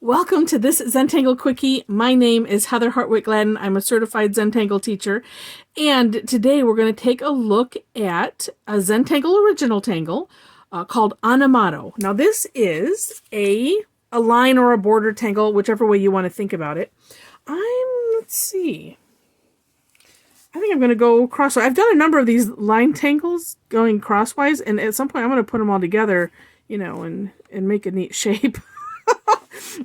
Welcome to this Zentangle Quickie. My name is Heather Hartwick Gladden. I'm a certified Zentangle teacher. And today we're going to take a look at a Zentangle original tangle called Onamato. Now this is a line or a border tangle, whichever way you want to think about it. Let's see. I think I'm going to go crosswise. I've done a number of these line tangles going crosswise, and at some point I'm going to put them all together, and make a neat shape.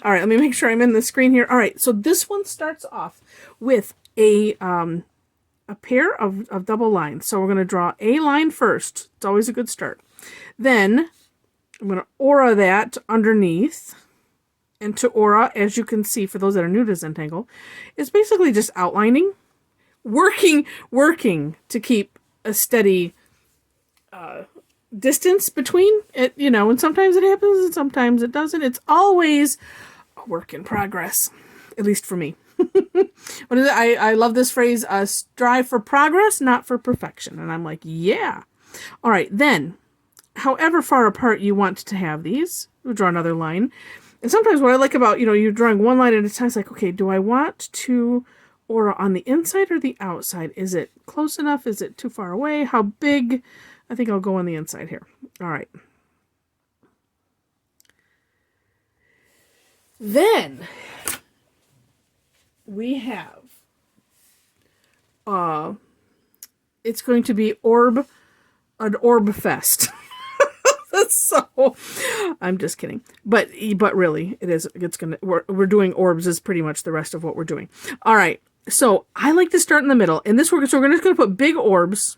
All right, let me make sure I'm in the screen here. All right, so this one starts off with a pair of double lines. So we're going to draw a line first. It's always a good start. Then I'm going to aura that underneath. And to aura, as you can see, for those that are new to Zentangle, is basically just outlining, working to keep a steady distance between it, and sometimes it happens and sometimes it doesn't. It's always a work in progress, at least for me. What is it? I love this phrase, strive for progress, not for perfection. And I'm like, yeah. All right, then, however far apart you want to have these, we'll draw another line. And sometimes what I like about, you're drawing one line at a time, it's like, okay, do I want to aura on the inside or the outside? Is it close enough? Is it too far away? How big? I think I'll go on the inside here. All right. Then we have, it's going to be an orb fest. So, I'm just kidding. But really, we're doing orbs is pretty much the rest of what we're doing. All right. So I like to start in the middle. And so we're just going to put big orbs.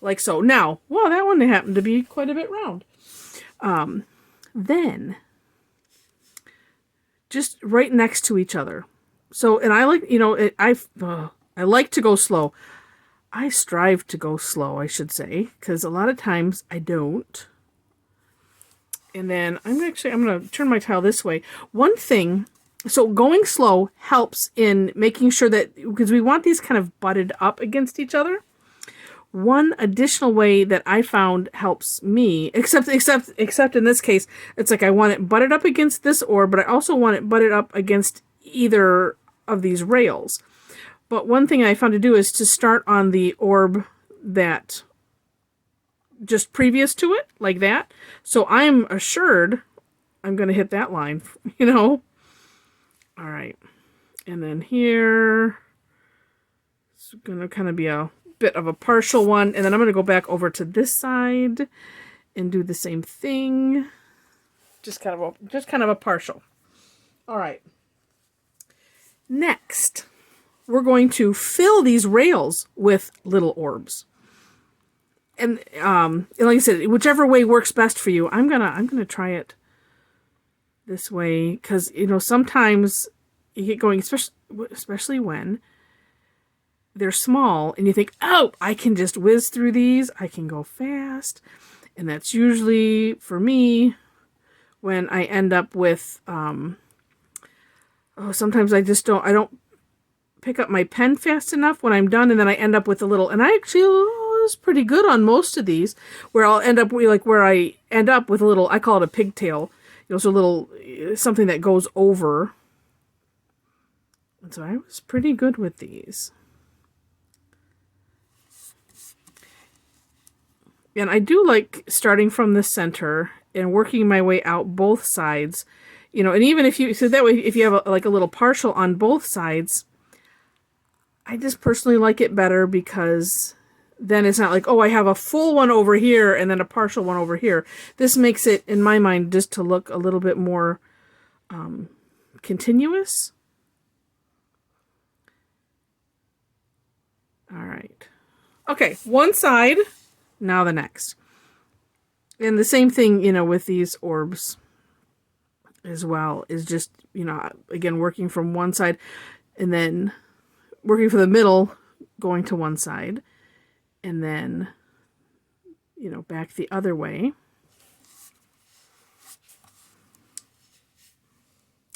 Like so. Now, wow, that one happened to be quite a bit round. Then, just right next to each other. So, and I like, I like to go slow. I strive to go slow, I should say, because a lot of times I don't. And then I'm going to turn my tile this way. One thing, so going slow helps in making sure that, because we want these kind of butted up against each other. One additional way that I found helps me, except in this case, it's like I want it butted up against this orb, but I also want it butted up against either of these rails. But one thing I found to do is to start on the orb that just previous to it, like that. So I'm assured I'm going to hit that line, All right. And then here, it's going to kind of be a bit of a partial one. And then I'm going to go back over to this side and do the same thing. Just kind of a partial. All right. Next, we're going to fill these rails with little orbs. And like I said, whichever way works best for you. I'm gonna try it this way because sometimes you get going, especially when they're small and you think, oh, I can just whiz through these. I can go fast. And that's usually for me when I end up with sometimes I don't pick up my pen fast enough when I'm done, and then I end up with a little, and I actually was pretty good on most of these, where I'll end up with, a little, I call it a pigtail, so a little, something that goes over. And so I was pretty good with these. And I do like starting from the center and working my way out both sides, and even so that way, if you have a little partial on both sides, I just personally like it better because then it's not like, oh, I have a full one over here and then a partial one over here. This makes it, in my mind, just to look a little bit more continuous. All right. Okay, one side, now the next. And the same thing, with these orbs as well, is just, again, working from one side and then working for the middle, going to one side, and then, back the other way.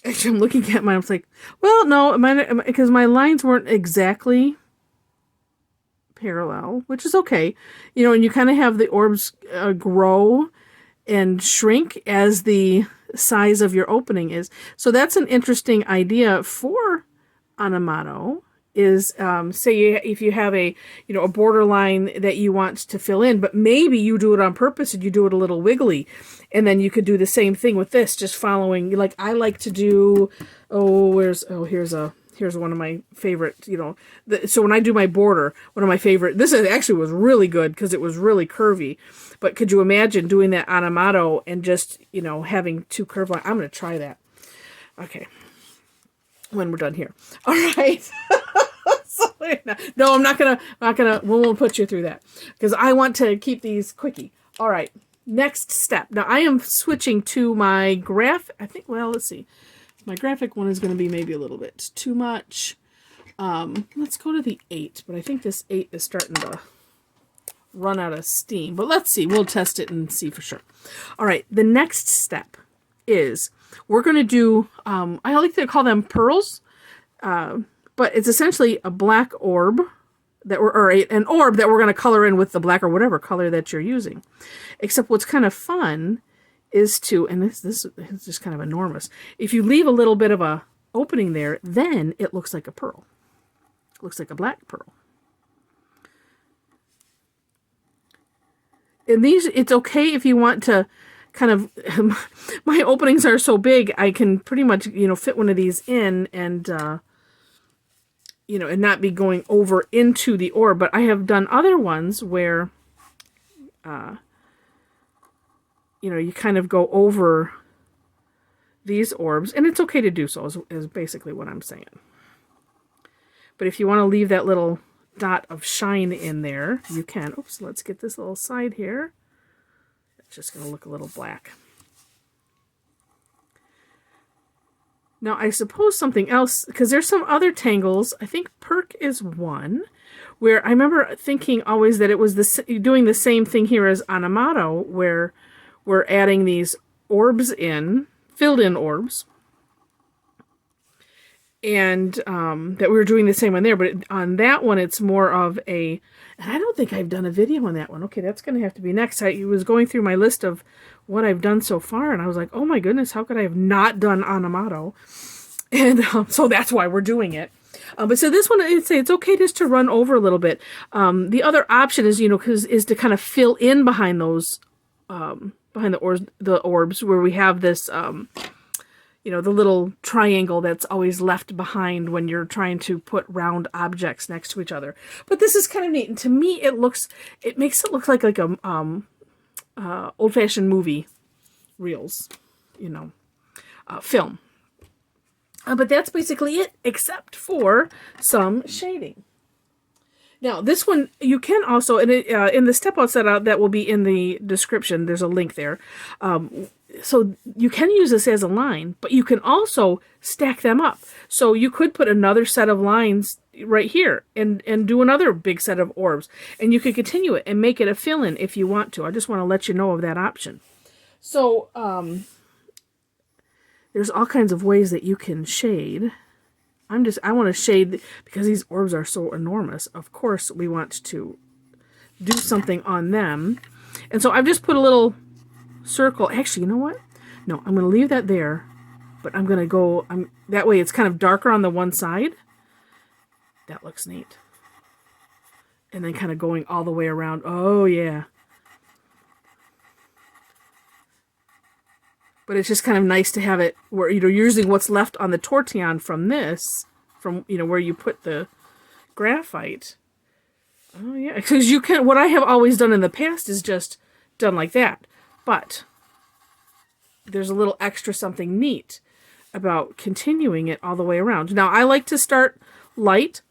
Actually, I'm looking at mine, I was like, well, no, because my lines weren't exactly parallel, which is okay. And you kind of have the orbs grow and shrink as the size of your opening is. So that's an interesting idea for Onamato. Is say if you have a a borderline that you want to fill in, but maybe you do it on purpose and you do it a little wiggly, and then you could do the same thing with this, just following. Like I like to do. Here's one of my favorite. So when I do my border, one of my favorite. This actually was really good because it was really curvy. But could you imagine doing that Onamato and just having two curved lines? I'm gonna try that. Okay. When we're done here. All right. No, I'm not gonna, we won't put you through that because I want to keep these quickie. All right. Next step. Now I am switching to my graph. I think, well, let's see. My graphic one is going to be maybe a little bit too much. Let's go to the 8, but I think this 8 is starting to run out of steam, but let's see. We'll test it and see for sure. All right. The next step is we're going to do, I like to call them pearls, but it's essentially a black orb that an orb that we're going to color in with the black or whatever color that you're using. Except what's kind of fun is to, and this is just kind of enormous. If you leave a little bit of a opening there, then it looks like a pearl. It looks like a black pearl. And these, it's okay if you want to kind of, my openings are so big, I can pretty much, fit one of these in and, and not be going over into the orb. But I have done other ones where, you kind of go over these orbs, and it's okay to do so, is basically what I'm saying. But if you want to leave that little dot of shine in there, you can. Oops, let's get this little side here. It's just going to look a little black. Now, I suppose something else, because there's some other tangles, I think Perk is one, where I remember thinking always that it was doing the same thing here as Onamato, where we're adding these orbs in, filled in orbs, and that we were doing the same one there, but on that one it's more of a, and I don't think I've done a video on that one. Okay, that's going to have to be next. I was going through my list of what I've done so far, and I was like, oh my goodness, how could I have not done Onamato? And so that's why we're doing it. But so this one, I'd say it's okay just to run over a little bit. The other option is, is to kind of fill in behind those, behind the orbs where we have this, the little triangle that's always left behind when you're trying to put round objects next to each other. But this is kind of neat, and to me, it makes it look like a old-fashioned movie reels, film. But that's basically it, except for some shading. Now, this one, you can also, in the step-out set-out that will be in the description, there's a link there. So you can use this as a line, but you can also stack them up. So you could put another set of lines right here and do another big set of orbs. And you could continue it and make it a fill-in if you want to. I just want to let you know of that option. So there's all kinds of ways that you can shade. I want to shade, because these orbs are so enormous. Of course, we want to do something on them. And so I've just put a little circle. Actually, you know what? No, I'm going to leave that there, but I'm going to go, that way it's kind of darker on the one side. That looks neat. And then kind of going all the way around. Oh, yeah. But it's just kind of nice to have it where, using what's left on the tortillon from this, from, where you put the graphite. Oh, yeah. Because what I have always done in the past is just done like that. But there's a little extra something neat about continuing it all the way around. Now, I like to start light,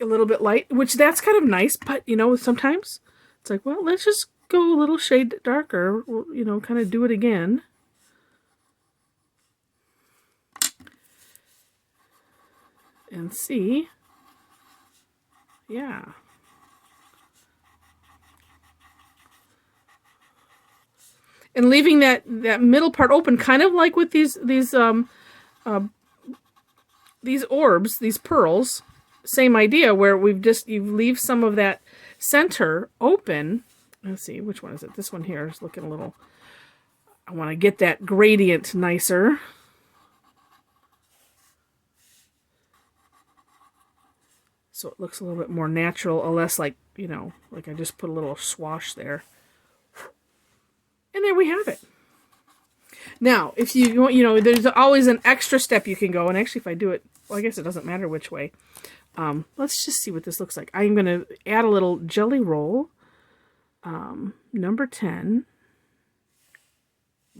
a little bit light, which that's kind of nice. But, sometimes it's like, well, let's just go a little shade darker, kind of do it again. And see. Yeah. And leaving that middle part open, kind of like with these orbs, these pearls. Same idea, where you leave some of that center open, let's see, which one is it? This one here is looking a little, I want to get that gradient nicer. So it looks a little bit more natural, or less like, you know, like I just put a little swash there. And there we have it. Now, if you want, you know, there's always an extra step you can go. And actually, if I do it, well, I guess it doesn't matter which way. Let's just see what this looks like. I'm going to add a little jelly roll. Number 10.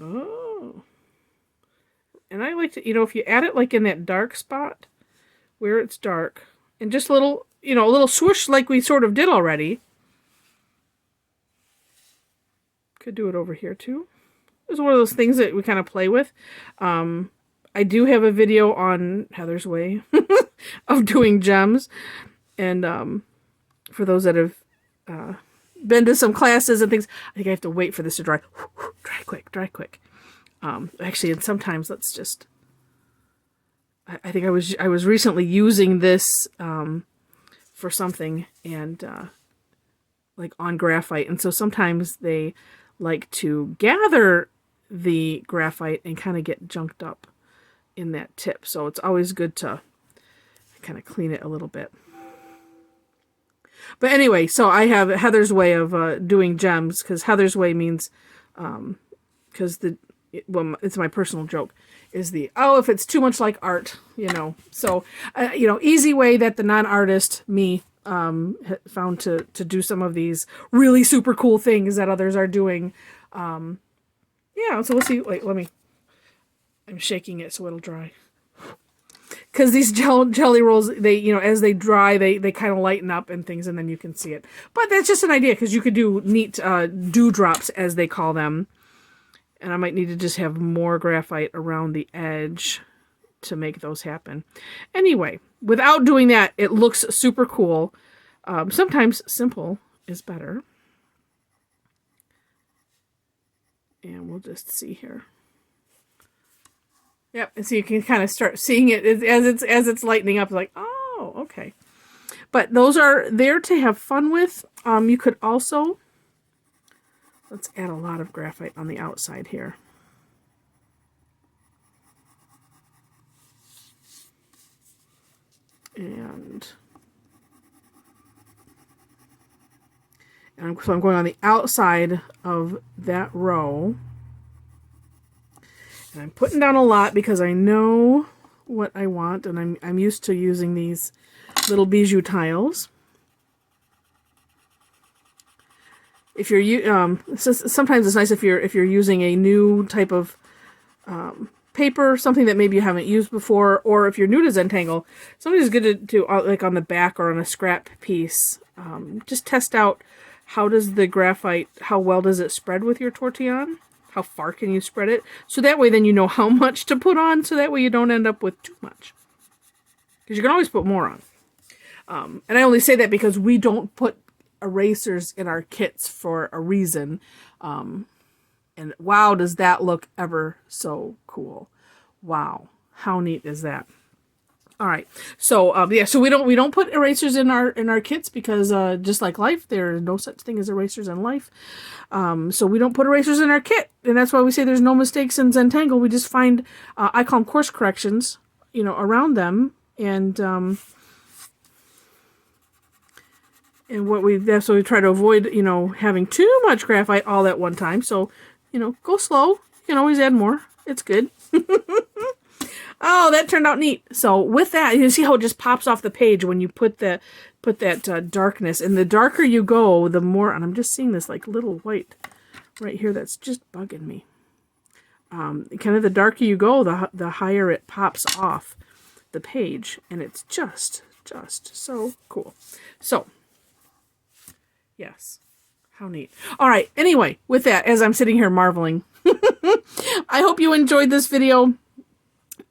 Oh. And I like to, you know, if you add it like in that dark spot, where it's dark, and just a little, you know, a little swoosh like we sort of did already. Could do it over here too. It's one of those things that we kind of play with. I do have a video on Heather's way of doing gems. And for those that have been to some classes and things, I think I have to wait for this to dry. Dry quick, dry quick. Actually, and sometimes let's just... I think I was recently using this for something, and like on graphite, and so sometimes they like to gather the graphite and kind of get junked up in that tip. So it's always good to kind of clean it a little bit. But anyway, so I have Heather's way of doing gems, because Heather's way means because well, it's my personal joke, is the, oh, if it's too much like art, you know. So, you know, easy way that the non-artist, me, found to do some of these really super cool things that others are doing. Yeah, so we'll see. Wait, I'm shaking it so it'll dry. Because these jelly rolls, they, you know, as they dry, they kind of lighten up and things, and then you can see it. But that's just an idea, because you could do neat dewdrops, as they call them. And I might need to just have more graphite around the edge to make those happen. Anyway, without doing that, it looks super cool. Sometimes simple is better. And we'll just see here. Yep, and so you can kind of start seeing it as it's lightening up. Like, oh, okay. But those are there to have fun with. You could also... Let's add a lot of graphite on the outside here. And so I'm going on the outside of that row. And I'm putting down a lot because I know what I want, and I'm used to using these little bijou tiles. If you're sometimes it's nice if you're using a new type of paper, something that maybe you haven't used before, or if you're new to Zentangle, sometimes it's good to like on the back or on a scrap piece, just test out how does the graphite, how well does it spread with your tortillon, how far can you spread it, so that way then you know how much to put on, so that way you don't end up with too much, because you can always put more on. And I only say that because we don't put erasers in our kits for a reason, and wow, does that look ever so cool. Wow, how neat is that? All right, so yeah, so we don't put erasers in our kits because just like life, there is no such thing as erasers in life. So we don't put erasers in our kit, and that's why we say there's no mistakes in Zentangle. We just find I call them course corrections, you know, around them, and that's what we try to avoid, you know, having too much graphite all at one time. So, you know, go slow. You can always add more. It's good. Oh, that turned out neat. So with that, you see how it just pops off the page when you put that darkness. And the darker you go, the more, and I'm just seeing this like little white right here that's just bugging me. Kind of the darker you go, the higher it pops off the page. And it's just so cool. So, yes. How neat. All right. Anyway, with that, as I'm sitting here marveling, I hope you enjoyed this video.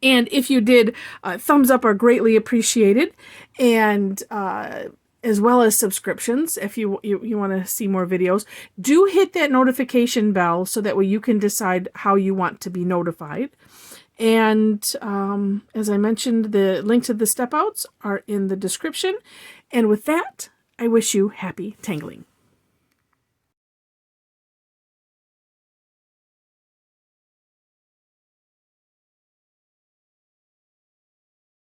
And if you did, thumbs up are greatly appreciated. And as well as subscriptions, if you want to see more videos. Do hit that notification bell so that way you can decide how you want to be notified. And as I mentioned, the link to the step outs are in the description. And with that, I wish you happy tangling.